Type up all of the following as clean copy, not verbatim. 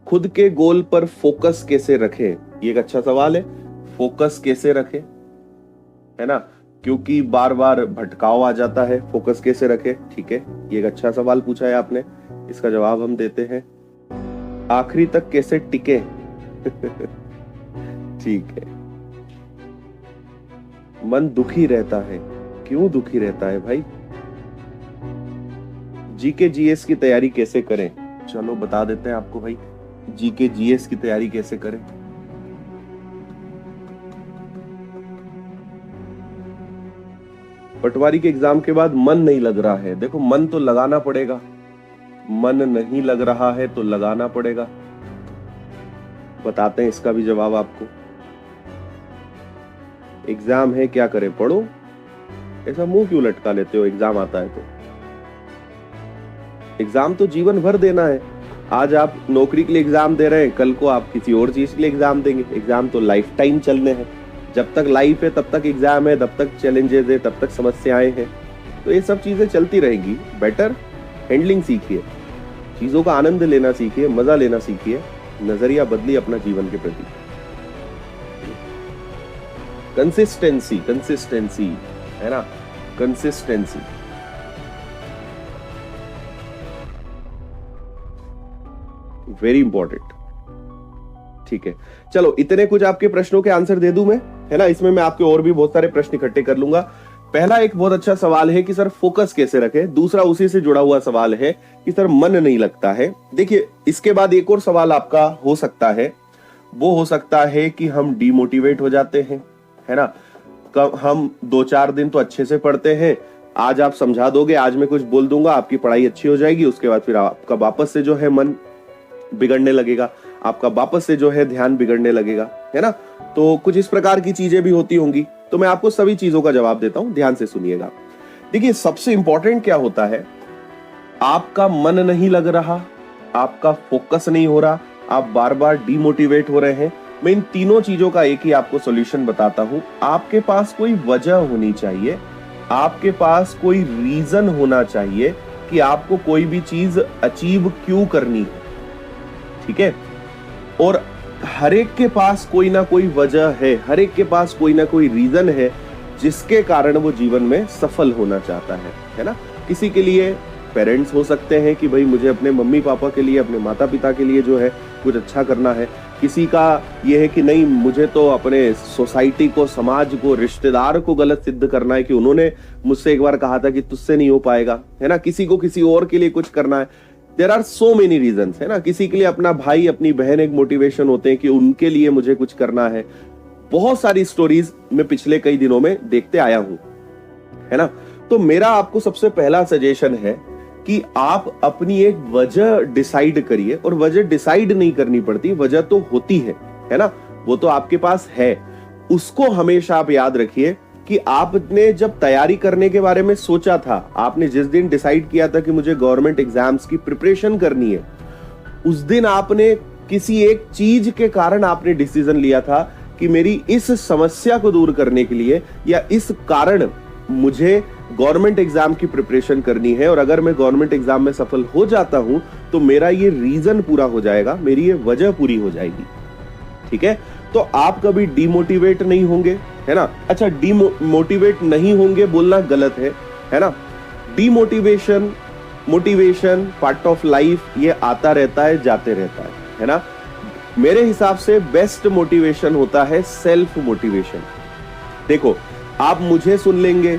खुद के गोल पर फोकस कैसे रखें, ये एक अच्छा सवाल है। फोकस कैसे रखें, है ना, क्योंकि बार बार भटकाव आ जाता है। फोकस कैसे रखें, ठीक है, ये एक अच्छा सवाल पूछा है आपने, इसका जवाब हम देते हैं। आखिरी तक कैसे टिके ठीक है। मन दुखी रहता है, क्यों दुखी रहता है भाई? जीके जीएस की तैयारी कैसे करें, चलो बता देते हैं आपको भाई। जीके जीएस की तैयारी कैसे करें? पटवारी के एग्जाम के बाद मन नहीं लग रहा है। देखो, मन तो लगाना पड़ेगा, मन नहीं लग रहा है तो लगाना पड़ेगा। बताते हैं इसका भी जवाब आपको। एग्जाम है, क्या करें, पढ़ो। ऐसा मुंह क्यों लटका लेते हो, एग्जाम आता है तो? एग्जाम तो जीवन भर देना है। आज आप नौकरी के लिए एग्जाम दे रहे हैं, कल को आप किसी और चीज के लिए एग्जाम देंगे। एग्जाम तो लाइफ टाइम चलने हैं। जब तक लाइफ है तब तक एग्जाम है, तब तक चैलेंजेस है, तब तक समस्याएं हैं। तो ये सब चीजें चलती रहेगी। बेटर हैंडलिंग सीखिए, चीजों का आनंद लेना सीखिए, मजा लेना सीखिए, नजरिया बदलिए अपना जीवन के प्रति। कंसिस्टेंसी, कंसिस्टेंसी, है ना, कंसिस्टेंसी। Very important. ठीक है, चलो इतने कुछ आपके प्रश्नों के आंसर दे दूं मैं, है ना। इसमें मैं आपके और भी बहुत सारे प्रश्न इकट्ठे कर लूंगा। पहला एक बहुत अच्छा सवाल है कि सर फोकस कैसे रखें। दूसरा उसी से जुड़ा हुआ सवाल है कि सर मन नहीं लगता है। देखिए, इसके बाद एक और सवाल आपका हो सकता है, वो हो सकता है कि हम डिमोटिवेट हो जाते हैं, है ना। हम 2-4 दिन तो अच्छे से पढ़ते हैं, आज आप समझा दोगे, आज मैं कुछ बोल दूंगा, आपकी पढ़ाई अच्छी हो जाएगी। उसके बाद फिर आपका वापस से जो है मन बिगड़ने लगेगा, आपका वापस से जो है ध्यान बिगड़ने लगेगा, है ना। तो कुछ इस प्रकार की चीजें भी होती होंगी। तो मैं आपको सभी चीजों का जवाब देता हूं, ध्यान से सुनिएगा। देखिए, सबसे इंपॉर्टेंट क्या होता है, आपका मन नहीं लग रहा, आपका फोकस नहीं हो रहा, आप बार बार डिमोटिवेट हो रहे हैं। मैं इन तीनों चीजों का एक ही आपको सॉल्यूशन बताता हूं। आपके पास कोई वजह होनी चाहिए, आपके पास कोई रीजन होना चाहिए कि आपको कोई भी चीज अचीव क्यों करनी है, ठीक है। और हर एक के पास कोई ना कोई वजह है, हर एक के पास कोई ना कोई रीजन है जिसके कारण वो जीवन में सफल होना चाहता है ना। किसी के लिए पेरेंट्स हो सकते हैं कि भाई मुझे अपने मम्मी पापा के लिए, अपने माता पिता के लिए जो है कुछ अच्छा करना है। किसी का ये है कि नहीं, मुझे तो अपने सोसाइटी को, समाज को, रिश्तेदार को गलत सिद्ध करना है कि उन्होंने मुझसे एक बार कहा था कि तुझसे नहीं हो पाएगा, है ना। किसी को किसी और के लिए कुछ करना है। There are so many reasons, है ना। किसी के लिए अपना भाई, अपनी बहन एक मोटिवेशन होते हैं कि उनके लिए मुझे कुछ करना है। बहुत सारी स्टोरीज मैं पिछले कई दिनों में देखते आया हूं, है ना। तो मेरा आपको सबसे पहला सजेशन है कि आप अपनी एक वजह डिसाइड करिए। और वजह डिसाइड नहीं करनी पड़ती, वजह तो होती है ना, वो तो आपके पास है। उसको हमेशा आप याद रखिए कि आपने जब तैयारी करने के बारे में सोचा था, आपने जिस दिन डिसाइड किया था कि मुझे गवर्नमेंट एग्जाम्स की प्रिपरेशन करनी है, उस दिन आपने किसी एक चीज के कारण आपने डिसीजन लिया था कि मेरी इस समस्या को दूर करने के लिए या इस कारण मुझे गवर्नमेंट एग्जाम की प्रिपरेशन करनी है। और अगर मैं गवर्नमेंट एग्जाम में सफल हो जाता हूं तो मेरा ये रीजन पूरा हो जाएगा, मेरी ये वजह पूरी हो जाएगी, ठीक है। तो आप कभी डिमोटिवेट नहीं होंगे, है ना। अच्छा, डिमोटिवेट नहीं होंगे बोलना गलत है ना। Demotivation, motivation part of life, ये आता रहता है, जाते रहता है ना। मेरे हिसाब से बेस्ट मोटिवेशन होता है सेल्फ मोटिवेशन। देखो, आप मुझे सुन लेंगे,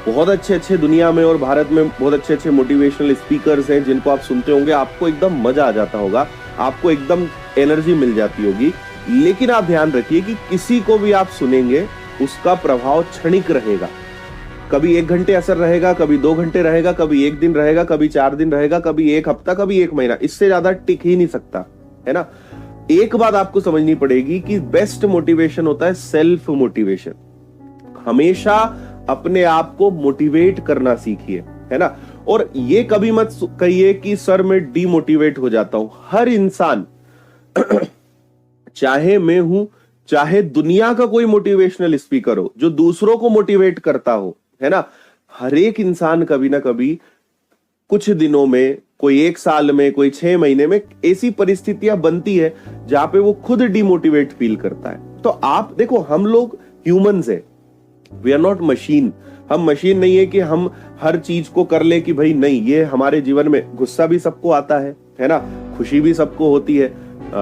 बहुत अच्छे अच्छे दुनिया में और भारत में बहुत अच्छे अच्छे मोटिवेशनल स्पीकर्स हैं जिनको आप सुनते होंगे, आपको एकदम मजा आ जाता होगा, आपको एकदम एनर्जी मिल जाती होगी। लेकिन आप ध्यान रखिए कि किसी को भी आप सुनेंगे उसका प्रभाव क्षणिक रहेगा। कभी 1 घंटे असर रहेगा, कभी 2 घंटे रहेगा, कभी 1 दिन रहेगा, कभी 4 दिन रहेगा, कभी 1 हफ्ता, कभी 1 महीना, इससे ज्यादा टिक ही नहीं सकता, है ना। एक बात आपको समझनी पड़ेगी कि बेस्ट मोटिवेशन होता है सेल्फ मोटिवेशन। हमेशा अपने आप को मोटिवेट करना सीखिए, है ना। और ये कभी मत कहिए कि सर मैं डीमोटिवेट हो जाता हूं। हर इंसान चाहे मैं हूं, चाहे दुनिया का कोई मोटिवेशनल स्पीकर हो जो दूसरों को मोटिवेट करता हो, है ना, हर एक इंसान कभी ना कभी कुछ दिनों में, कोई 1 साल में, कोई 6 महीने में ऐसी परिस्थितियां बनती है जहां पे वो खुद डिमोटिवेट फील करता है। तो आप देखो, हम लोग ह्यूमंस है, वी आर नॉट मशीन। हम मशीन नहीं है कि हम हर चीज को कर ले कि भाई नहीं, ये हमारे जीवन में गुस्सा भी सबको आता है ना, खुशी भी सबको होती है,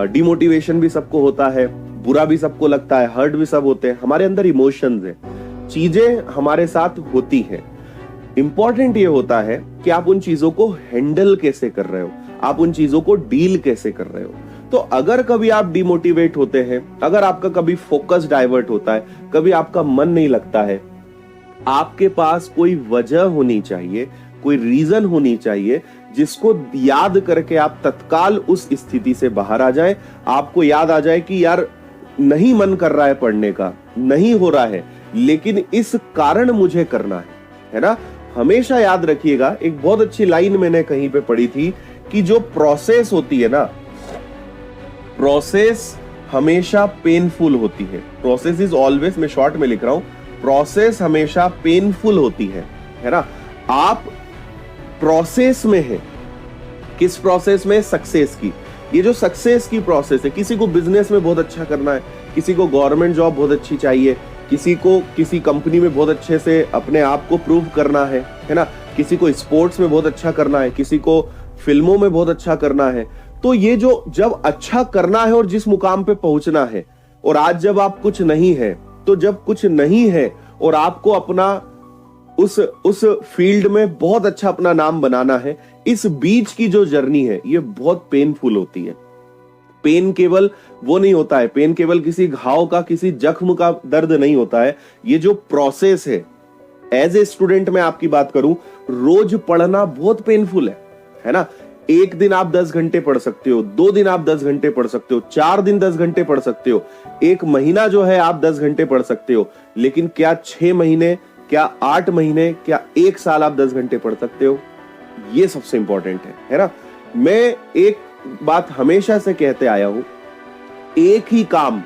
डिमोटिवेशन भी सबको होता है, बुरा भी सबको लगता है, हर्ट भी सब होते हैं। हमारे अंदर इमोशंस है, चीजें हमारे साथ होती हैं। इंपॉर्टेंट ये होता है कि आप उन चीजों को हैंडल कैसे कर रहे हो, आप उन चीजों को डील कैसे कर रहे हो। तो अगर कभी आप डिमोटिवेट होते हैं, अगर आपका कभी फोकस डाइवर्ट होता है, कभी आपका मन नहीं लगता है, आपके पास कोई वजह होनी चाहिए, कोई रीजन होनी चाहिए जिसको याद करके आप तत्काल उस स्थिति से बाहर आ जाएं। आपको याद आ जाए कि यार नहीं मन कर रहा है पढ़ने का, नहीं हो रहा है, लेकिन इस कारण मुझे करना है ना। हमेशा याद रखिएगा, एक बहुत अच्छी लाइन मैंने कहीं पे पढ़ी थी कि जो प्रोसेस होती है ना, प्रोसेस हमेशा पेनफुल होती है। प्रोसेस इज ऑलवेज, मैं शॉर्ट में लिख रहा हूं, प्रोसेस हमेशा पेनफुल होती है ना। आप प्रोसेस में है, किस प्रोसेस में? सक्सेस की। ये जो सक्सेस की प्रोसेस है, किसी को बिजनेस में बहुत अच्छा करना है, किसी को गवर्नमेंट जॉब बहुत अच्छी चाहिए, किसी को किसी कंपनी में बहुत अच्छे से अपने आप को प्रूव करना है ना, किसी को स्पोर्ट्स में बहुत अच्छा करना है, किसी को फिल्मों में बहुत अच्छा करना है। तो ये जो जब अच्छा करना है और जिस मुकाम पे पहुंचना है, और आज जब आप कुछ नहीं है, तो जब कुछ नहीं है और आपको अपना उस फील्ड में बहुत अच्छा अपना नाम बनाना है, इस बीच की जो जर्नी है ये बहुत पेनफुल होती है। पेन केवल वो नहीं होता है, पेन केवल किसी घाव का, किसी जख्म का दर्द नहीं होता है। ये जो प्रोसेस है ए स्टूडेंट मैं आपकी बात करूं, रोज पढ़ना बहुत पेनफुल है ना। एक दिन आप 10 घंटे पढ़ सकते हो, 2 दिन आप 10 घंटे पढ़ सकते हो, 4 दिन 10 घंटे पढ़ सकते हो, 1 महीना जो है आप 10 घंटे पढ़ सकते हो, लेकिन क्या 6 महीने, क्या 8 महीने, क्या 1 साल आप 10 घंटे पढ़ सकते हो? ये सबसे इंपॉर्टेंट है ना। मैं एक बात हमेशा से कहते आया हूं, एक ही काम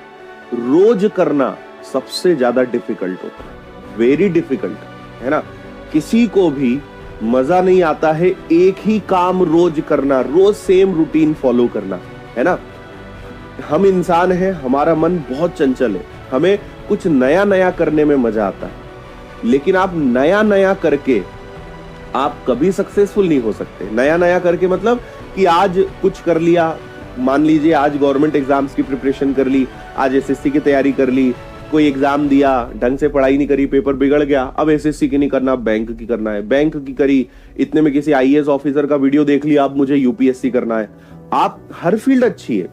रोज करना सबसे ज्यादा डिफिकल्ट होता है, वेरी डिफिकल्ट है ना। किसी को भी मजा नहीं आता है एक ही काम रोज करना, रोज सेम रूटीन फॉलो करना, है ना। हम इंसान हैं, हमारा मन बहुत चंचल है, हमें कुछ नया नया करने में मजा आता है, लेकिन आप नया नया करके आप कभी सक्सेसफुल नहीं हो सकते। नया नया करके मतलब कि आज कुछ कर लिया, मान लीजिए आज गवर्नमेंट एग्जाम्स की प्रिपरेशन कर ली, आज एसएससी की तैयारी कर ली, कोई एग्जाम दिया, ढंग से पढ़ाई नहीं करी, पेपर बिगड़ गया, अब एसएससी की नहीं करना, बैंक की करना है, बैंक की करी, इतने में किसी आईएएस ऑफिसर का वीडियो देख लिया, अब मुझे यूपीएससी करना है। आप हर फील्ड अच्छी है,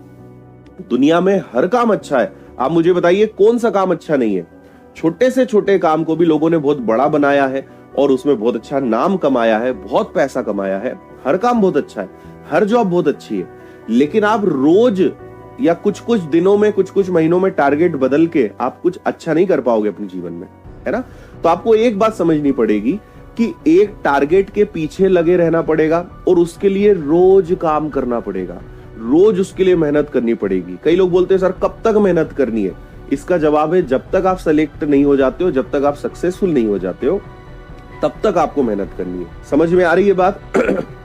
दुनिया में हर काम अच्छा है, आप मुझे बताइए कौन सा काम अच्छा नहीं है। छोटे से छोटे काम को भी लोगों ने बहुत बड़ा बनाया है और उसमें बहुत अच्छा नाम कमाया है, बहुत पैसा कमाया है। हर काम बहुत अच्छा है, हर जॉब बहुत अच्छी है, लेकिन आप रोज या कुछ कुछ दिनों में, कुछ कुछ महीनों में टारगेट बदल के आप कुछ अच्छा नहीं कर पाओगे अपने जीवन में, है ना। तो आपको एक बात समझनी पड़ेगी कि एक टारगेट के पीछे लगे रहना पड़ेगा और उसके लिए रोज काम करना पड़ेगा, रोज उसके लिए मेहनत करनी पड़ेगी। कई लोग बोलते हैं सर कब तक मेहनत करनी है? इसका जवाब है जब तक आप सेलेक्ट नहीं हो जाते हो, जब तक आप सक्सेसफुल नहीं हो जाते हो, तब तक आपको मेहनत करनी है। समझ में आ रही है बात?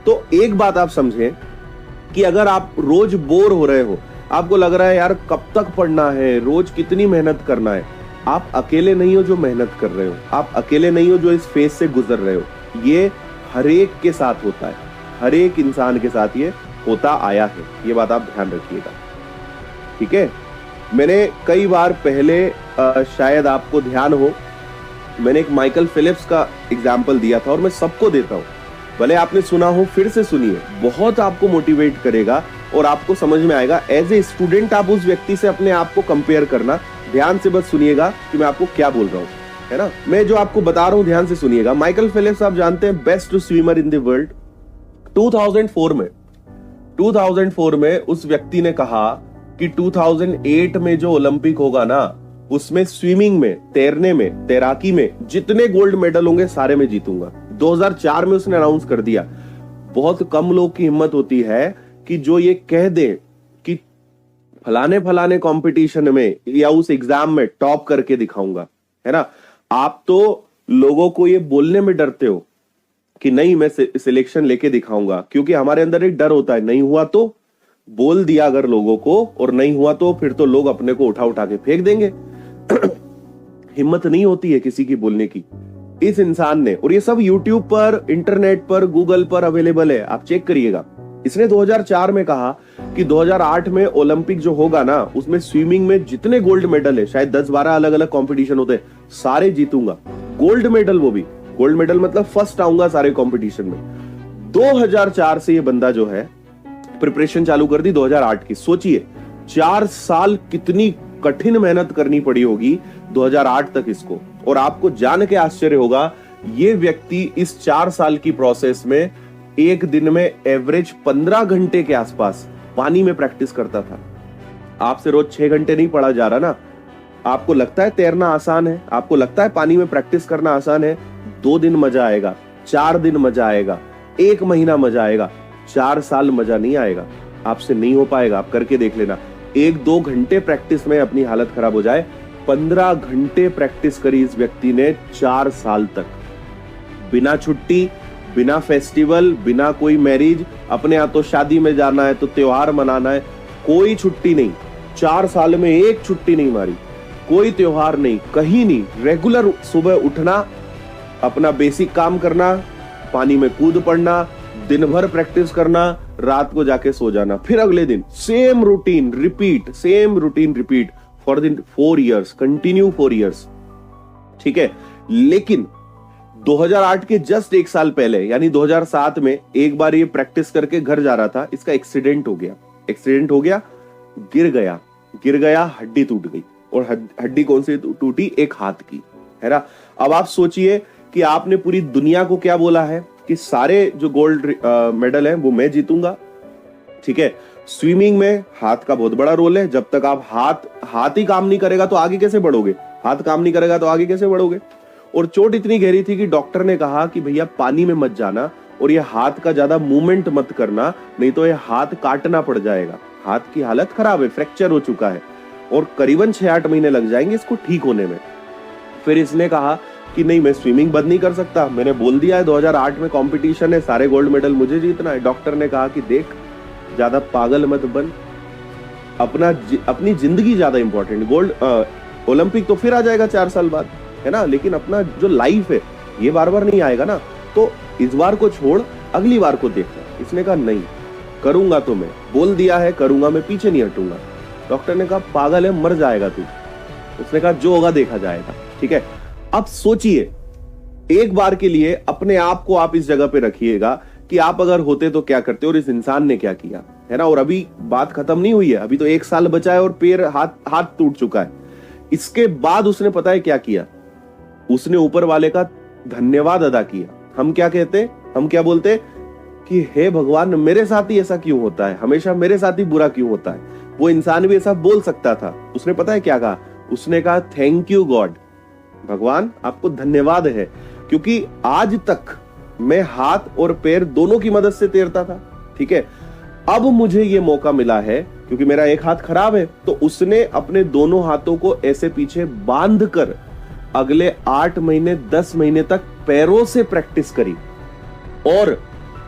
तो एक बात आप समझें कि अगर आप रोज बोर हो रहे हो, आपको लग रहा है यार कब तक पढ़ना है, रोज कितनी मेहनत करना है, आप अकेले नहीं हो जो मेहनत कर रहे हो, आप अकेले नहीं हो जो इस फेज से गुजर रहे हो। ये हर एक के साथ होता है, हर एक इंसान के साथ ये होता आया है, ये बात आप ध्यान रखिएगा, ठीक है। मैंने कई बार पहले शायद आपको ध्यान हो, मैंने एक माइकल फिलिप्स का एग्जाम्पल दिया था और मैं सबको देता हूं, भले आपने सुना हो फिर से सुनिए, बहुत आपको मोटिवेट करेगा और आपको समझ में आएगा। एज ए स्टूडेंट आप उस व्यक्ति से अपने आप को कंपेयर करना, ध्यान से बस सुनिएगा कि मैं आपको क्या बोल रहा हूं, है ना। मैं जो आपको बता रहा हूं ध्यान से सुनिएगा। माइकल फिलिप्स आप जानते हैं best swimmer in the world. 2004 में उस व्यक्ति ने कहा कि 2008 में जो ओलंपिक होगा ना, उसमें स्विमिंग में, तैरने में, तैराकी में जितने गोल्ड मेडल होंगे सारे मैं जीतूंगा। 2004 में उसने अनाउंस कर दिया। बहुत कम लोग की हिम्मत होती है कि जो ये कह दे कि फलाने कंपटीशन में या उस एग्जाम में टॉप करके दिखाऊंगा, है ना। आप तो लोगों को ये बोलने में डरते हो कि नहीं मैं सिलेक्शन लेके दिखाऊंगा, क्योंकि हमारे अंदर एक डर होता है, नहीं हुआ तो बोल दिया अगर लोगों को, और नहीं हुआ तो फिर तो लोग अपने को उठा उठा के फेंक देंगे। हिम्मत नहीं होती है किसी की बोलने की। इस इंसान ने, और ये सब यूट्यूब पर, इंटरनेट पर, गूगल पर अवेलेबल है, आप चेक करिएगा। इसने 2004 में कहा कि 2008 में ओलंपिक जो होगा ना, उसमें स्विमिंग में जितने गोल्ड मेडल है, शायद 10-12 अलग अलग कंपटीशन होते हैं, सारे जीतूंगा। गोल्ड मेडल, वो भी गोल्ड मेडल मतलब फर्स्ट आऊंगा सारे कंपटीशन में। 2004 से ये बंदा जो है प्रिपरेशन चालू कर दी 2008 की। सोचिए 4 साल कितनी कठिन मेहनत करनी पड़ी होगी 2008 तक इसको। और आपको जान के आश्चर्य होगा, ये व्यक्ति इस 4 साल की प्रोसेस में एक दिन में एवरेज 15 घंटे के आसपास पानी में प्रैक्टिस करता था। आपसे रोज 6 घंटे नहीं पढ़ा जा रहा ना। आपको लगता है तैरना आसान है, आपको लगता है पानी में प्रैक्टिस करना आसान है। 2 दिन मजा आएगा, 4 दिन मजा आएगा, 1 महीना मजा आएगा, 4 साल मजा नहीं आएगा। आपसे नहीं हो पाएगा, आप करके देख लेना। 1-2 घंटे प्रैक्टिस में अपनी हालत खराब हो जाए। 15 घंटे प्रैक्टिस करी इस व्यक्ति ने 4 साल तक, बिना छुट्टी, बिना फेस्टिवल, बिना कोई मैरिज। अपने यहाँ तो शादी में जाना है तो त्योहार मनाना है, कोई छुट्टी नहीं। 4 साल में एक छुट्टी नहीं मारी, कोई त्योहार नहीं, कहीं नहीं। रेगुलर सुबह उठना, अपना बेसिक काम करना, पानी में कूद पड़ना, दिन भर प्रैक्टिस करना, रात को जाके सो जाना, फिर अगले दिन same routine repeat, same routine repeat for 4 years, continue 4 years. ठीक है, लेकिन 2008 के जस्ट 1 साल पहले यानी 2007 में एक बार ये प्रैक्टिस करके घर जा रहा था, इसका एक्सीडेंट हो गया। एक्सीडेंट हो गया, गिर गया, हड्डी टूट गई। और हड्डी कौन सी टूटी? एक हाथ की, है ना। अब आप सोचिए कि आपने पूरी दुनिया को क्या बोला है कि सारे जो गोल्ड मेडल है वो मैं जीतूंगा। ठीक है, स्विमिंग में हाथ का बहुत बड़ा रोल है। जब तक आप हाथ ही काम नहीं करेगा तो आगे कैसे बढ़ोगे? हाथ काम नहीं करेगा तो आगे कैसे बढ़ोगे? और चोट इतनी गहरी थी कि डॉक्टर ने कहा कि भैया पानी में मत जाना और ये हाथ का ज्यादा मूवमेंट मत करना, नहीं तो ये हाथ काटना पड़ जाएगा। हाथ की हालत खराब है, फ्रैक्चर हो चुका है और करीबन 6-8 महीने लग जाएंगे इसको ठीक होने में। फिर इसने कहा कि नहीं, मैं स्विमिंग बंद नहीं कर सकता, मैंने बोल दिया है 2008 में कंपटीशन है, सारे गोल्ड मेडल मुझे जीतना है। डॉक्टर ने कहा कि देख, ज्यादा पागल मत बन, अपनी जिंदगी ज्यादा इंपॉर्टेंट। गोल्ड ओलंपिक तो फिर आ जाएगा 4 साल बाद, है ना, लेकिन अपना जो लाइफ है ये बार बार नहीं आएगा ना, तो इस बार को छोड़, अगली बार को देखना। इसने कहा नहीं, करूंगा तो मैं, बोल दिया है करूंगा, मैं पीछे नहीं हटूंगा। डॉक्टर ने कहा पागल है, मर जाएगा तू। उसने कहा जो होगा देखा जाएगा। ठीक है, अब सोचिए, एक बार के लिए अपने आप को आप इस जगह पे रखिएगा कि आप अगर होते तो क्या करते, और इस इंसान ने क्या किया, है ना। और अभी बात खत्म नहीं हुई है, अभी तो 1 साल बचा है और पैर हाथ टूट चुका है। इसके बाद उसने पता है क्या किया? उसने ऊपर वाले का धन्यवाद अदा किया। हम क्या कहते, हम क्या बोलते कि हे भगवान, मेरे साथ ही ऐसा क्यों होता है, हमेशा मेरे साथ ही बुरा क्यों होता है। वो इंसान भी ऐसा बोल सकता था। उसने पता है क्या कहा? उसने कहा थैंक यू गॉड, भगवान आपको धन्यवाद है, क्योंकि आज तक मैं हाथ और पैर दोनों की मदद से तैरता था। ठीक है, अब मुझे ये मौका मिला है क्योंकि मेरा एक हाथ खराब है। तो उसने अपने दोनों हाथों को ऐसे पीछे बांध कर अगले 8 महीने 10 महीने तक पैरों से प्रैक्टिस करी, और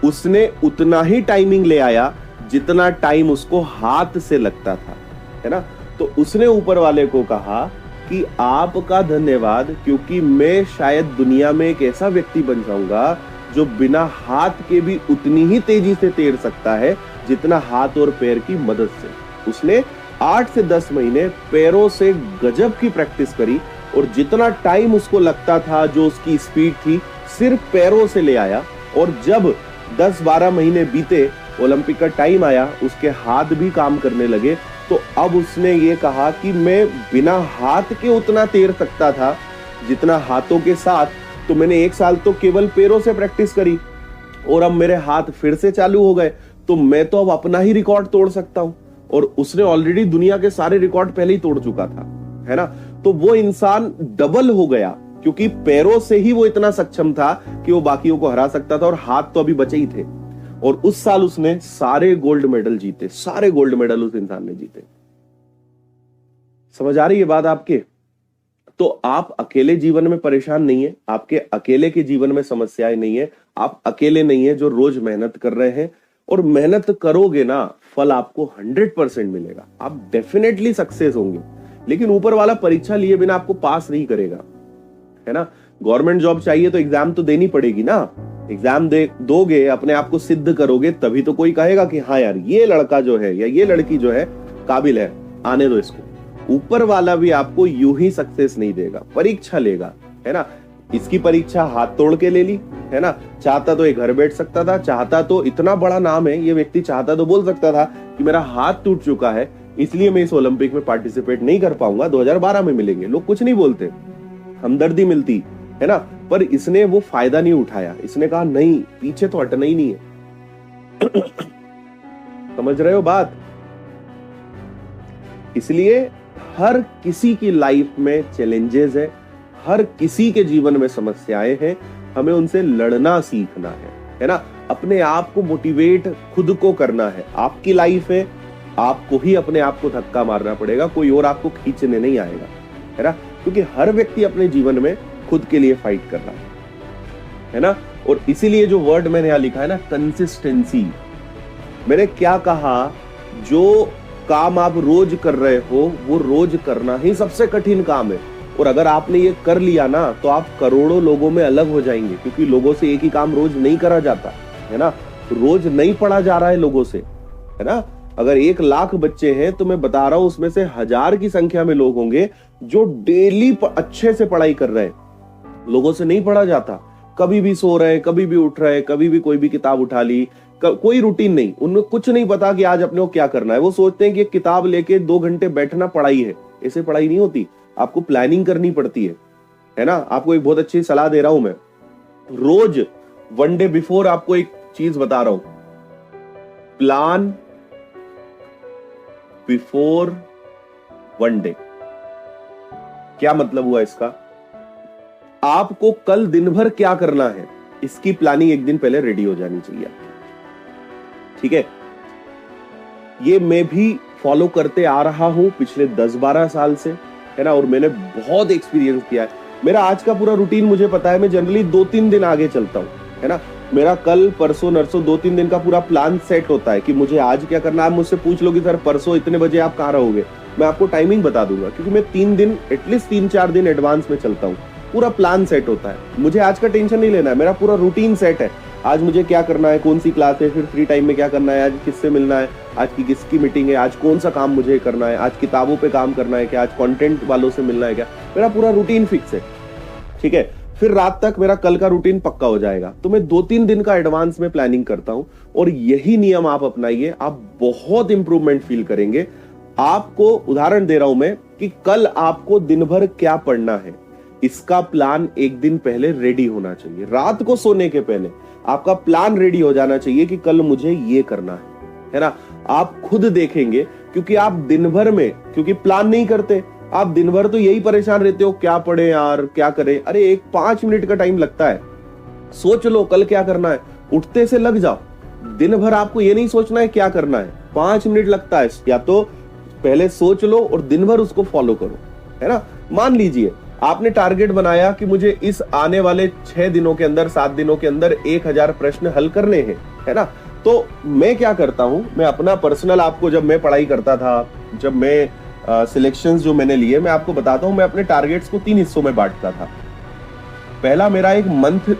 उसने उतना ही टाइमिंग ले आया जितना टाइम उसको हाथ से लगता था, है ना। तो उसने ऊपर वाले को कहा कि आपका धन्यवाद, क्योंकि मैं शायद दुनिया में एक ऐसा व्यक्ति बन जाऊंगा जो बिना हाथ के भी उतनी ही तेजी से तैर सकता है जितना हाथ और पैर की मदद से। उसने 8 से 10 महीने पैरों से गजब की प्रैक्टिस करी, और जितना टाइम उसको लगता था, जो उसकी स्पीड थी, सिर्फ पैरों से ले आया। और जब 10-12 महीने बीते, ओलंपिक का टाइम आया, उसके हाथ भी काम करने लगे। तो अब उसने ये कहा कि मैं बिना हाथ के उतना तैर सकता था जितना हाथों के साथ, तो मैंने 1 साल तो केवल पैरों से प्रैक्टिस करी और अब मेरे हाथ फिर से चालू हो गए, तो मैं तो अब अपना ही रिकॉर्ड तोड़ सकता हूं। और उसने ऑलरेडी दुनिया के सारे रिकॉर्ड पहले ही तोड़ चुका था, है ना। तो वो इंसान डबल हो गया, क्योंकि पैरों से ही वो इतना सक्षम था कि वो बाकियों को हरा सकता था, और हाथ तो अभी बचे ही थे। और उस साल उसने सारे गोल्ड मेडल जीते, सारे गोल्ड मेडल उस इंसान ने जीते। समझ आ रही है बात आपके? तो आप अकेले जीवन में परेशान नहीं है, आपके अकेले के जीवन में समस्याएं नहीं है, आप अकेले नहीं है जो रोज मेहनत कर रहे हैं। और मेहनत करोगे ना, फल आपको 100% मिलेगा, आप डेफिनेटली सक्सेस होंगे। लेकिन ऊपर वाला परीक्षा लिए बिना आपको पास नहीं करेगा, है ना। गवर्नमेंट जॉब चाहिए तो एग्जाम तो देनी पड़ेगी ना, एग्जाम दोगे, अपने आप को सिद्ध करोगे, तभी तो कोई कहेगा कि हाँ यार ये लड़का जो है या ये लड़की जो है काबिल है, आने दो इसको। ऊपर वाला भी आपको यूं ही सक्सेस नहीं देगा, परीक्षा लेगा, है ना। इसकी परीक्षा हाथ तोड़ के ले ली, है ना। चाहता तो ये घर बैठ सकता था, चाहता तो, इतना बड़ा नाम है ये व्यक्ति, चाहता तो बोल सकता था कि मेरा हाथ टूट चुका है इसलिए मैं इस ओलंपिक में पार्टिसिपेट नहीं कर पाऊंगा, 2012 में मिलेंगे। लोग कुछ नहीं बोलते, हमदर्दी मिलती है ना। पर इसने वो फायदा नहीं उठाया, इसने कहा नहीं, पीछे तो हटना ही नहीं है। समझ रहे हो बात। इसलिए हर किसी की लाइफ में चैलेंजेस है, हर किसी के जीवन में समस्याएं हैं, हमें उनसे लड़ना सीखना है ना। अपने आप को मोटिवेट खुद को करना है। आपकी लाइफ है, आपको ही अपने आप को धक्का मारना पड़ेगा, कोई और आपको खींचने नहीं आएगा, है ना। क्योंकि हर व्यक्ति अपने जीवन में खुद के लिए फाइट कर रहा है ना। और इसीलिए जो वर्ड मैंने यहां लिखा है ना, कंसिस्टेंसी, मैंने क्या कहा, जो काम आप रोज कर रहे हो वो रोज करना ही सबसे कठिन काम है। और अगर आपने ये कर लिया ना, तो आप करोड़ों लोगों में अलग हो जाएंगे, क्योंकि लोगों से एक ही काम रोज नहीं करा जाता, है ना। रोज नहीं पढ़ा जा रहा है लोगों से, है ना। अगर 1,00,000 बच्चे हैं तो मैं बता रहा हूं उसमें से 1000 की संख्या में लोग होंगे जो डेली अच्छे से पढ़ाई कर रहे हैं। लोगों से नहीं पढ़ा जाता, कभी भी सो रहे, कभी भी उठ रहे, कभी भी कोई भी किताब उठा ली, कोई रूटीन नहीं, उन्हें कुछ नहीं पता कि आज अपने को क्या करना है। वो सोचते हैं कि एक किताब लेके 2 घंटे बैठना पढ़ाई है। ऐसे पढ़ाई नहीं होती, आपको प्लानिंग करनी पड़ती है ना। आपको एक बहुत अच्छी सलाह दे रहा हूं मैं, रोज 1 डे बिफोर आपको एक चीज बता रहा हूं, प्लान बिफोर 1 डे। क्या मतलब हुआ इसका, आपको कल दिन भर क्या करना है इसकी प्लानिंग एक दिन पहले रेडी हो जानी चाहिए, ठीक है। ये मैं भी फॉलो करते आ रहा हूं पिछले 10-12 साल से, है ना। और मैंने बहुत एक्सपीरियंस किया है। मेरा आज का पूरा रूटीन मुझे पता है, मैं जनरली 2-3 दिन आगे चलता हूं, है ना। मेरा कल परसों नरसों 2-3 दिन का पूरा प्लान सेट होता है कि मुझे आज क्या करना है। आप मुझसे पूछ लोगे सर परसों इतने बजे आप कहाँ रहोगे, मैं आपको टाइमिंग बता दूंगा, क्योंकि मैं 3 दिन एटलीस्ट 3-4 दिन एडवांस में चलता हूँ। पूरा प्लान सेट होता है, मुझे आज का टेंशन नहीं लेना है, मेरा पूरा रूटीन सेट है। आज मुझे क्या करना है, कौन सी क्लास है, फिर फ्री टाइम में क्या करना है, आज किससे मिलना है, आज की किसकी मीटिंग है, आज कौन सा काम मुझे करना है, आज किताबों पे काम करना है क्या, आज कंटेंट वालों से मिलना है क्या। मेरा पूरा रूटीन फिक्स है, ठीक है। फिर रात तक मेरा कल का रूटीन पक्का हो जाएगा। तो मैं 2-3 दिन का एडवांस में प्लानिंग करता हूं, और यही नियम आप अपनाइए, आप बहुत इंप्रूवमेंट फील करेंगे। आपको उदाहरण दे रहा हूं मैं कि कल आपको दिन भर क्या पढ़ना है, इसका प्लान एक दिन पहले रेडी होना चाहिए। रात को सोने के पहले आपका प्लान रेडी हो जाना चाहिए कि कल मुझे ये करना है ना। आप खुद देखेंगे, क्योंकि आप दिन भर में, क्योंकि प्लान नहीं करते, आप दिन भर तो यही परेशान रहते हो, क्या पढ़े यार, क्या करें। अरे एक 5 मिनट का टाइम लगता है, सोच लो कल क्या करना है, उठते से लग जाओ। दिन भर आपको ये नहीं सोचना है क्या करना है, 5 मिनट लगता है। या तो पहले सोच लो और दिन भर उसको फॉलो करो, है ना। मान लीजिए आपने टारगेट बनाया कि मुझे इस आने वाले 6 दिनों के अंदर, 7 दिनों के अंदर 1000 प्रश्न हल करने हैं, है ना। तो मैं क्या करता हूं, मैं अपना पर्सनल, आपको जब मैं पढ़ाई करता था, जब मैं सिलेक्शंस जो मैंने लिए, मैं आपको बताता हूं, मैं अपने टारगेट्स को 3 हिस्सों में बांटता था। पहला मेरा एक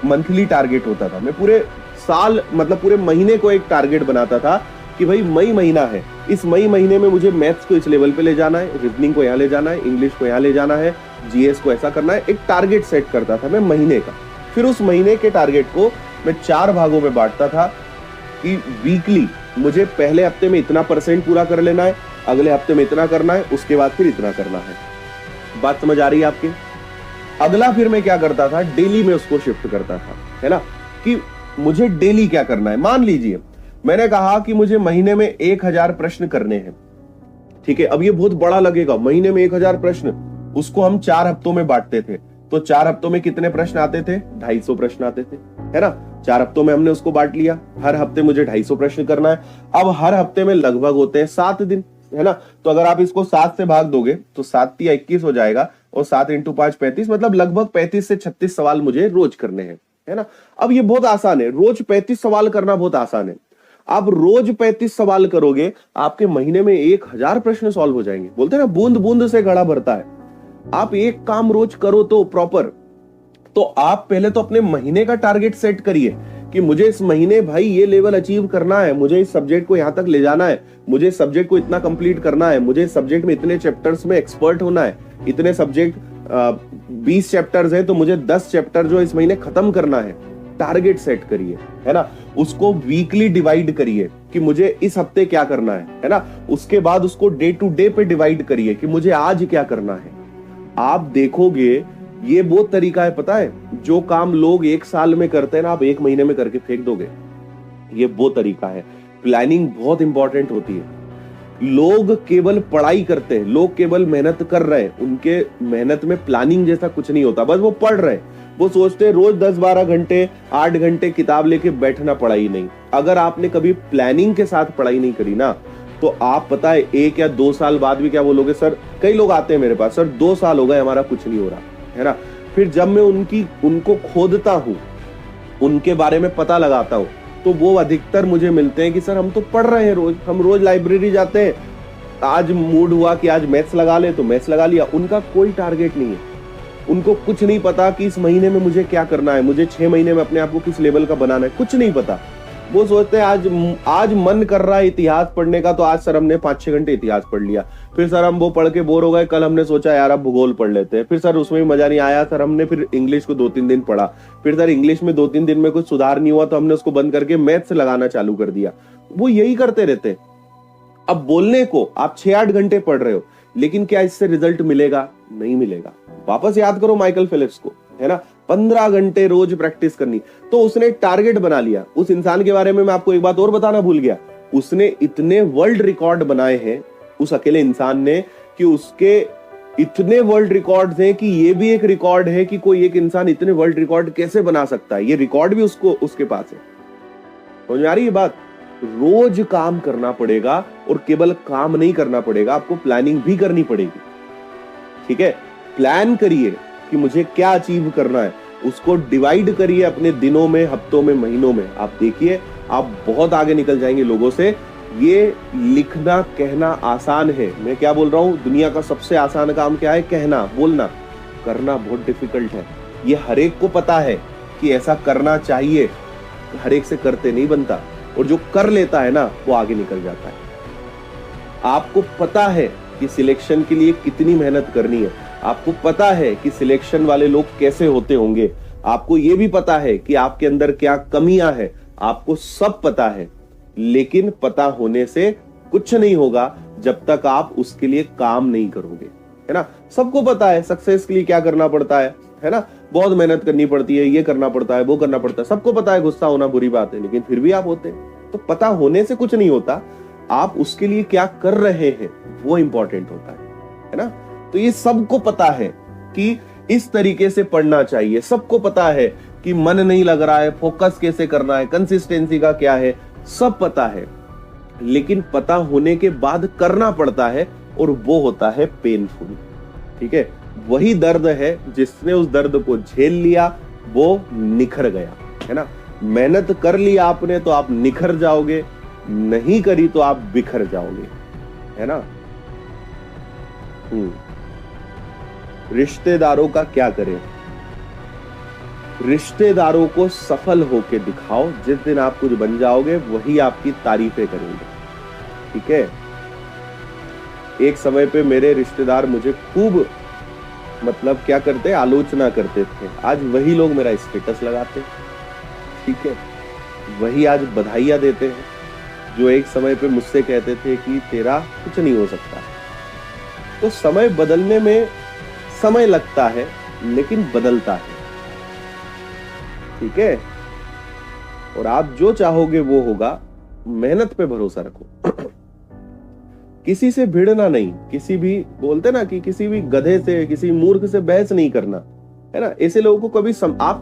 मंथली टारगेट होता था। मैं पूरे साल, मतलब पूरे महीने को एक टारगेट बनाता था कि भाई मई महीना है, इस मई महीने में मुझे मैथ्स को इस लेवल पे ले जाना है, रीजनिंग को यहाँ ले जाना है, इंग्लिश को यहाँ ले जाना है, जीएस को ऐसा करना है। एक टारगेट सेट करता था मैं महीने का। फिर उस महीने के टारगेट को मैं 4 भागों में बांटता था कि वीकली मुझे पहले हफ्ते में इतना % पूरा कर लेना है, अगले हफ्ते में इतना करना है, उसके बाद फिर इतना करना है। बात समझ आ रही है आपके। अगला फिर मैं क्या करता था, डेली में उसको शिफ्ट करता था, है ना, कि मुझे डेली क्या करना है। मान लीजिए मैंने कहा कि मुझे महीने में 1000 प्रश्न करने हैं, ठीक है। अब ये बहुत बड़ा लगेगा, महीने में 1000 प्रश्न, उसको हम 4 हफ्तों में बांटते थे। तो 4 हफ्तों में कितने प्रश्न आते थे, 250 प्रश्न आते थे, है ना। 4 हफ्तों में हमने उसको बांट लिया, हर हफ्ते मुझे 250 प्रश्न करना है। अब हर हफ्ते में लगभग होते हैं 7 दिन, है ना। तो अगर आप इसको 7 से भाग दोगे तो 7 × 21 हो जाएगा, और 7 × 5 35, मतलब लगभग 35 से 36 सवाल मुझे रोज करने हैं, है ना। अब ये बहुत आसान है, रोज 35 सवाल करना बहुत आसान है। आप रोज 35 सवाल करोगे, आपके महीने में 1000 प्रश्न सॉल्व हो जाएंगे। बोलते हैं ना, बूंद बूंद से घड़ा भरता है। आप एक काम रोज करो तो प्रॉपर, तो आप पहले तो अपने महीने का टारगेट सेट करिए कि मुझे इस महीने भाई ये लेवल अचीव करना है, मुझे इस सब्जेक्ट को यहां तक ले जाना है, मुझे इस सब्जेक्ट को इतना कंप्लीट करना है, मुझे इस सब्जेक्ट में इतने चैप्टर्स में एक्सपर्ट होना है, इतने सब्जेक्ट 20 चैप्टर्स हैं तो मुझे 10 चैप्टर जो इस महीने खत्म करना है। टारगेट सेट करिए, है ना। उसको वीकली डिवाइड करिए कि मुझे इस हफ्ते क्या करना है ना। उसके बाद उसको डे टू डे पे डिवाइड करिए कि मुझे आज क्या करना है। आप देखोगे ये वो तरीका है, पता है, जो काम लोग 1 साल में करते हैं ना, आप 1 महीने में करके फेंक दोगे। ये वो तरीका है। प्लानिंग बहुत इंपॉर्टेंट होती है। लोग केवल पढ़ाई करते हैं, लोग केवल मेहनत कर रहे हैं, उनके मेहनत में प्लानिंग जैसा कुछ नहीं होता। बस वो पढ़ रहे हैं, वो सोचते हैं रोज 10-12 घंटे 8 घंटे किताब लेके बैठना, पढ़ाई नहीं। अगर आपने कभी प्लानिंग के साथ पढ़ाई नहीं करी ना, तो आप पता है 1 या 2 साल बाद भी क्या बोलोगे, सर, कई लोग आते हैं मेरे पास, सर 2 साल हो गए हमारा कुछ नहीं हो रहा, है ना। फिर जब मैं उनको खोदता हूं, उनके बारे में पता लगाता हूं, तो वो अधिकतर मुझे मिलते हैं कि सर हम तो पढ़ रहे हैं रोज, हम रोज लाइब्रेरी जाते हैं, आज मूड हुआ कि आज मैथ्स लगा ले तो मैथ्स लगा लिया। उनका कोई टारगेट नहीं है, उनको कुछ नहीं पता कि इस महीने में मुझे क्या करना है, मुझे 6 महीने में अपने आप को किस लेवल का बनाना है, कुछ नहीं पता। वो सोचते हैं आज मन कर रहा है इतिहास पढ़ने का, तो आज सर हमने 5-6 घंटे इतिहास पढ़ लिया। फिर सर हम वो पढ़ के बोर हो गए, कल हमने सोचा यार अब भूगोल पढ़ लेते हैं। फिर सर उसमें भी मजा नहीं आया, सर हमने फिर इंग्लिश को 2-3 दिन पढ़ा। फिर सर इंग्लिश में 2-3 दिन में कुछ सुधार नहीं हुआ तो हमने उसको बंद करके मैथ्स लगाना चालू कर दिया। वो यही करते रहते। अब बोलने को आप 6-8 घंटे पढ़ रहे हो, लेकिन क्या इससे रिजल्ट मिलेगा? नहीं मिलेगा। वापस याद करो माइकल फिलिप्स को, है ना, 15 घंटे रोज प्रैक्टिस करनी। तो उसने टारगेट बना लिया। उस इंसान के बारे में मैं आपको एक बात और बताना भूल गया, उसने इतने वर्ल्ड रिकॉर्ड बनाए हैं उस अकेले इंसान ने, कि उसके इतने वर्ल्ड रिकॉर्ड्स हैं कि ये भी एक रिकॉर्ड है कि कोई एक इंसान इतने वर्ल्ड रिकॉर्ड कैसे बना सकता है। ये रिकॉर्ड भी उसके पास है। समझ में आ रही है बात? रोज काम करना पड़ेगा, और केवल काम नहीं करना पड़ेगा, आपको प्लानिंग भी करनी पड़ेगी। ठीक है, प्लान करिए कि मुझे क्या अचीव करना है, उसको डिवाइड करिए अपने दिनों में, हफ्तों में, महीनों में। आप देखिए आप बहुत आगे निकल जाएंगे लोगों से। ये लिखना कहना आसान है, मैं क्या बोल रहा हूं, दुनिया का सबसे आसान काम क्या है? कहना, बोलना। करना बहुत डिफिकल्ट है। ये हर एक को पता है कि ऐसा करना चाहिए, हर एक से करते नहीं बनता, और जो कर लेता है ना वो आगे निकल जाता है। आपको पता है कि सिलेक्शन के लिए कितनी मेहनत करनी है, आपको पता है कि सिलेक्शन वाले लोग कैसे होते होंगे, आपको यह भी पता है कि आपके अंदर क्या कमियां हैं, आपको सब पता है। लेकिन पता होने से कुछ नहीं होगा जब तक आप उसके लिए काम नहीं करोगे, है ना। सबको पता है सक्सेस के लिए क्या करना पड़ता है ना, बहुत मेहनत करनी पड़ती है, ये करना पड़ता है, वो करना पड़ता है, सबको पता है गुस्सा होना बुरी बात है, लेकिन फिर भी आप होते हैं। तो पता होने से कुछ नहीं होता, आप उसके लिए क्या कर रहे हैं वो इंपॉर्टेंट होता है ना। तो ये सबको पता है कि इस तरीके से पढ़ना चाहिए, सबको पता है कि मन नहीं लग रहा है, फोकस कैसे करना है, कंसिस्टेंसी का क्या है, सब पता है। लेकिन पता होने के बाद करना पड़ता है, और वो होता है पेनफुल। ठीक है, वही दर्द है, जिसने उस दर्द को झेल लिया वो निखर गया, है ना। मेहनत कर ली आपने तो आप निखर जाओगे, नहीं करी तो आप बिखर जाओगे, है ना। रिश्तेदारों का क्या करें? रिश्तेदारों को सफल होके दिखाओ। जिस दिन आप कुछ बन जाओगे वही आपकी तारीफें करेंगे। ठीक है, एक समय पे मेरे रिश्तेदार मुझे खूब मतलब क्या करते, आलोचना करते थे। आज वही लोग मेरा स्टेटस लगाते, ठीक है, वही आज बधाइयां देते हैं जो एक समय पे मुझसे कहते थे कि तेरा कुछ नहीं हो सकता। तो समय बदलने में समय लगता है, लेकिन बदलता है। ठीक है, और आप जो चाहोगे वो होगा। मेहनत पे भरोसा रखो, किसी से भिड़ना नहीं, किसी भी बोलते ना कि किसी भी गधे से, किसी मूर्ख से बहस नहीं करना, है ना। ऐसे लोगों को कभी आप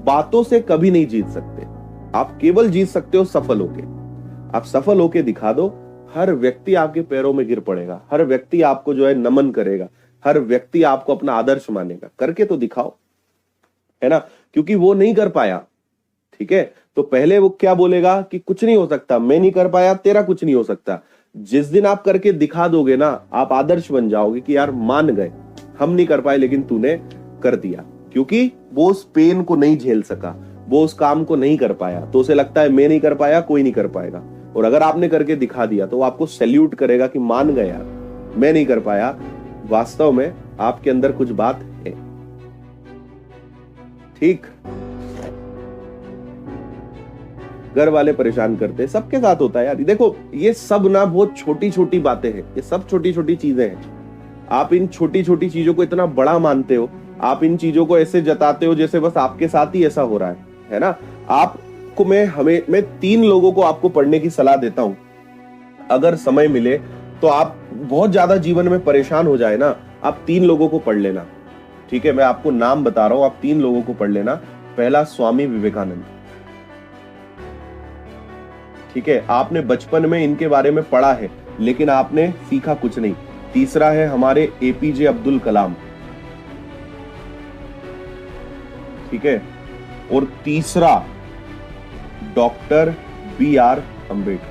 बातों से कभी नहीं जीत सकते, आप केवल जीत सकते हो सफल होके। आप सफल होके दिखा दो, हर व्यक्ति आपके पैरों में गिर पड़ेगा, हर व्यक्ति आपको जो है नमन करेगा, हर व्यक्ति आपको अपना आदर्श मानेगा। करके तो दिखाओ, है ना, क्योंकि वो नहीं कर पाया। ठीक है, तो पहले वो क्या बोलेगा कि कुछ नहीं हो सकता, मैं नहीं कर पाया, तेरा कुछ नहीं हो सकता। जिस दिन आप करके दिखा दोगे ना, आप आदर्श बन जाओगे कि यार मान गए, हम नहीं कर पाए लेकिन तूने कर दिया। क्योंकि वो उस पेन को नहीं झेल सका, वो उस काम को नहीं कर पाया, तो उसे लगता है मैं नहीं कर पाया, कोई नहीं कर पाएगा। और अगर आपने करके दिखा दिया तो वो आपको सैल्यूट करेगा कि मान गए यार, मैं नहीं कर पाया, वास्तव में आपके अंदर कुछ बात है। ठीक, घर वाले परेशान करते, सबके साथ होता है यार। देखो ये सब ना बहुत छोटी छोटी बातें हैं, ये सब छोटी छोटी चीजें हैं। आप इन छोटी छोटी चीजों को इतना बड़ा मानते हो, आप इन चीजों को ऐसे जताते हो जैसे बस आपके साथ ही ऐसा हो रहा है ना। आपको मैं 3 लोगों को आपको पढ़ने की सलाह देता हूं। अगर समय मिले तो आप बहुत ज्यादा जीवन में परेशान हो जाए ना, आप 3 लोगों को पढ़ लेना। ठीक है, मैं आपको नाम बता रहा हूं, आप 3 लोगों को पढ़ लेना। पहला, स्वामी विवेकानंद। ठीक है, आपने बचपन में इनके बारे में पढ़ा है लेकिन आपने सीखा कुछ नहीं। तीसरा है हमारे एपीजे अब्दुल कलाम। ठीक है, और तीसरा डॉक्टर BR अम्बेडकर।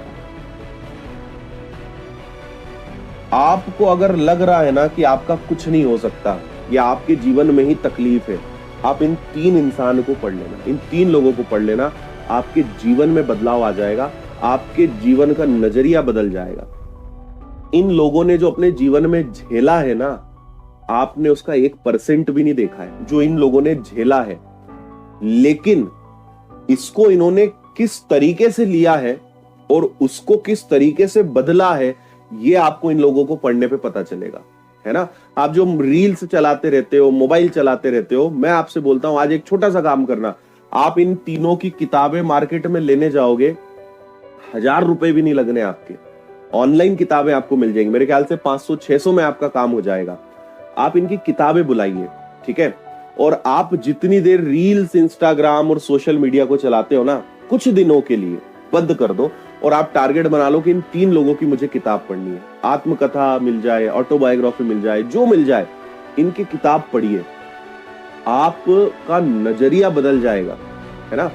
आपको अगर लग रहा है ना कि आपका कुछ नहीं हो सकता या आपके जीवन में ही तकलीफ है, आप इन 3 इंसान को पढ़ लेना, इन 3 लोगों को पढ़ लेना। आपके जीवन में बदलाव आ जाएगा, आपके जीवन का नजरिया बदल जाएगा। इन लोगों ने जो अपने जीवन में झेला है ना, आपने उसका 1% भी नहीं देखा है जो इन लोगों ने झेला है। लेकिन इसको इन्होंने किस तरीके से लिया है और उसको किस तरीके से बदला है, ये आपको इन लोगों को पढ़ने पे पता चलेगा, है ना। आप जो रील्स चलाते रहते हो, मोबाइल चलाते रहते हो, मैं आपसे बोलता हूं आज एक छोटा सा काम करना। आप इन तीनों की किताबें मार्केट में लेने जाओगे, 1000 रुपए भी नहीं लगने आपके। ऑनलाइन किताबें आपको मिल जाएंगी, मेरे ख्याल से 500-600 में आपका काम हो जाएगा। आप इनकी किताबें बुलाइए, ठीक है। और आप जितनी देर रील्स, इंस्टाग्राम और सोशल मीडिया को चलाते हो ना, कुछ दिनों के लिए बंद कर दो और आप टारगेट बना लो कि इन 3 लोगों की मुझे किताब पढ़नी है। आत्मकथा मिल जाए, ऑटोबायोग्राफी मिल जाए, जो मिल जाए, इनकी किताब पढ़िए, आपका नजरिया बदल जाएगा, है ना।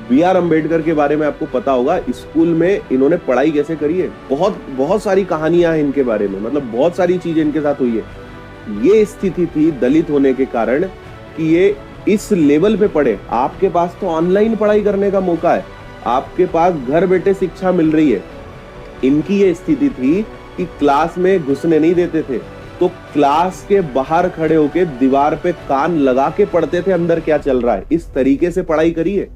BR अम्बेडकर के बारे में आपको पता होगा, स्कूल में इन्होंने पढ़ाई कैसे करी है, बहुत सारी कहानियां हैं इनके बारे में, मतलब बहुत सारी चीजें इनके साथ हुई है। ये स्थिति थी दलित होने के कारण कि ये इस लेवल पे पढ़े। आपके पास तो ऑनलाइन पढ़ाई करने का मौका है, आपके पास घर बैठे शिक्षा मिल रही है। इनकी ये स्थिति थी कि क्लास में घुसने नहीं देते थे, तो क्लास के बाहर खड़े होके दीवार पे कान लगा के पढ़ते थे अंदर क्या चल रहा है। इस तरीके से पढ़ाई करिए।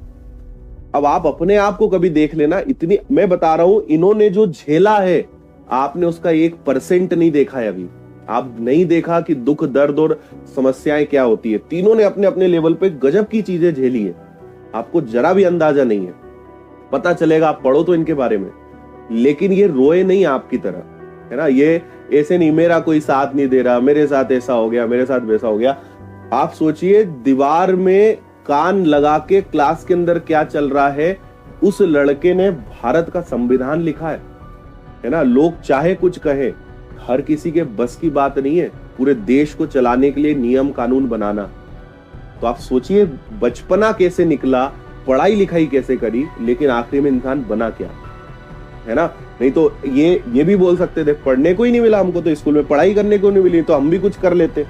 अब आप अपने आप को कभी देख लेना, इतनी मैं बता रहा हूं, इन्होंने जो झेला है आपने उसका 1% नहीं देखा है अभी। आप नहीं देखा कि दुख, दर्द और समस्याएं क्या होती है। तीनों ने अपने अपने लेवल पे गजब की चीजें झेली है, आपको जरा भी अंदाजा नहीं है। पता चलेगा, आप पढ़ो तो इनके बारे में। लेकिन ये रोए नहीं आपकी तरह, है ना। ये ऐसे नहीं, मेरा कोई साथ नहीं दे रहा, मेरे साथ ऐसा हो गया, मेरे साथ वैसा हो गया। आप सोचिए, दीवार में कान लगा के क्लास के अंदर क्या चल रहा है, उस लड़के ने भारत का संविधान लिखा है ना। लोग चाहे कुछ कहे, हर किसी के बस की बात नहीं है पूरे देश को चलाने के लिए नियम कानून बनाना। तो आप सोचिए बचपना कैसे निकला, पढ़ाई लिखाई कैसे करी, लेकिन आखिरी में इंसान बना क्या, है ना। नहीं तो ये भी बोल सकते थे पढ़ने को ही नहीं मिला हमको, तो स्कूल में पढ़ाई करने को नहीं मिली, तो हम भी कुछ कर लेते।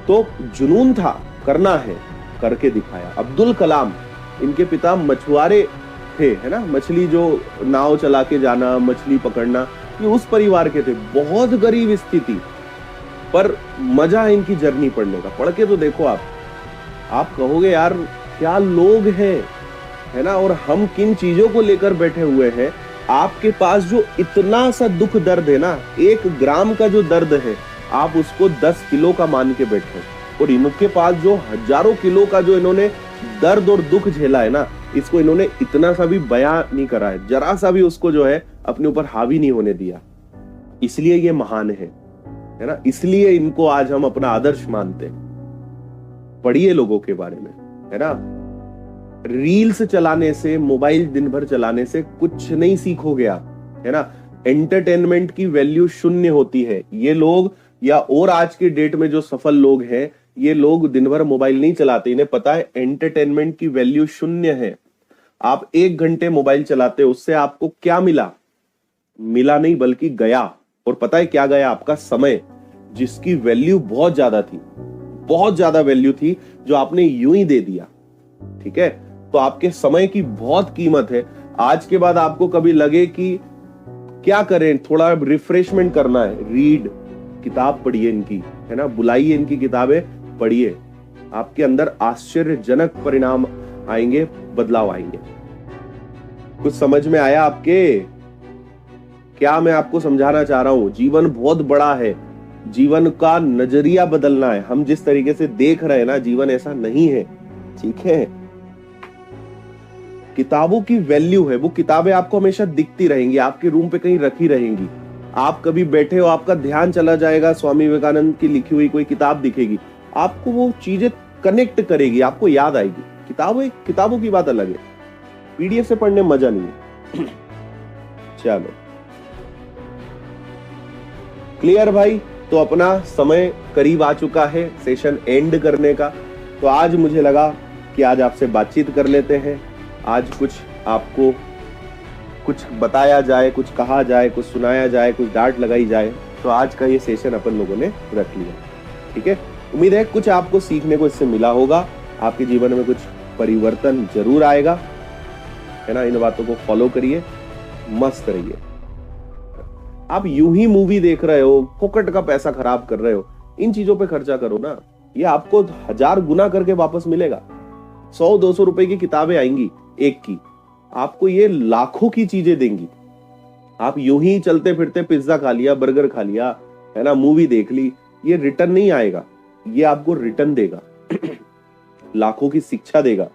तो जुनून था, करना है, करके दिखाया। अब्दुल कलाम, इनके पिता मछुआरे थे, है ना, मछली जो नाव चला के जाना, मछली पकड़ना, ये उस परिवार के थे, बहुत गरीब स्थिति, पर मजा है इनकी जर्नी पढ़ने का। पढ़ के तो देखो आप कहोगे यार क्या लोग हैं, है ना। और हम किन चीजों को लेकर बैठे हुए हैं। आपके पास जो इतना सा दुख दर्द है ना, 1 ग्राम का जो दर्द है, आप उसको 10 किलो का मान के बैठे। और इनके पास जो हजारों किलो का जो इन्होंने दर्द और दुख झेला है ना, इसको इन्होंने इतना सा भी बयां नहीं करा है, जरा सा भी उसको जो है अपने ऊपर हावी नहीं होने दिया। इसलिए ये महान है ना। इसलिए इनको आज हम अपना आदर्श मानते हैं। पढ़िए लोगों के बारे में, है ना। रील्स चलाने से, मोबाइल दिन भर चलाने से कुछ नहीं सीखोगे आप, है ना। एंटरटेनमेंट की वैल्यू शून्य होती है। ये लोग या और आज के डेट में जो सफल लोग हैं, ये लोग दिन भर मोबाइल नहीं चलाते, इन्हें पता है एंटरटेनमेंट की वैल्यू शून्य है। आप 1 घंटे मोबाइल चलाते हो, उससे आपको क्या मिला? मिला नहीं बल्कि गया। और पता है क्या गया? आपका समय, जिसकी वैल्यू बहुत ज्यादा थी, बहुत ज्यादा वैल्यू थी, जो आपने यूं ही दे दिया। ठीक है, तो आपके समय की बहुत कीमत है। आज के बाद आपको कभी लगे कि क्या करें, थोड़ा रिफ्रेशमेंट करना है, रीड, किताब पढ़िए इनकी, है ना, बुलाइए इनकी किताबें पढ़िए। आपके अंदर आश्चर्यजनक परिणाम आएंगे, बदलाव आएंगे। कुछ समझ में आया आपके? क्या मैं आपको समझाना चाह रहा हूं? जीवन बहुत बड़ा है, जीवन का नजरिया बदलना है। हम जिस तरीके से देख रहे हैं ना, जीवन ऐसा नहीं है। ठीक है, किताबों की वैल्यू है, वो किताबें आपको हमेशा दिखती रहेंगी, आपके रूम पे कहीं रखी रहेंगी। आप कभी बैठे हो, आपका ध्यान चला जाएगा, स्वामी विवेकानंद की लिखी हुई कोई किताब दिखेगी, आपको वो चीजें कनेक्ट करेगी, आपको याद आएगी। किताबों की बात अलग है, पीडीएफ से पढ़ने में मजा नहीं है। चलो क्लियर भाई? तो अपना समय करीब आ चुका है सेशन एंड करने का। तो आज मुझे लगा कि आज आपसे बातचीत कर लेते हैं, आज कुछ आपको कुछ बताया जाए, कुछ कहा जाए, कुछ सुनाया जाए, कुछ डांट लगाई जाए। तो आज का ये सेशन अपन लोगों ने रख लिया। ठीक है, उम्मीद है कुछ आपको सीखने को इससे मिला होगा, आपके जीवन में कुछ परिवर्तन जरूर आएगा, है ना। इन बातों को फॉलो करिए, मस्त रहिए। आप यूं ही मूवी देख रहे हो, फोकट का पैसा खराब कर रहे हो, इन चीजों पे खर्चा करो ना, ये आपको 1000 गुना करके वापस मिलेगा। 100-200 रुपए की किताबें आएंगी एक की, आपको ये लाखों की चीजें देंगी। आप यूं ही चलते फिरते पिज्जा खा लिया, बर्गर खा लिया, है ना, मूवी देख ली, ये रिटर्न नहीं आएगा, ये आपको रिटर्न देगा। लाखों की शिक्षा देगा।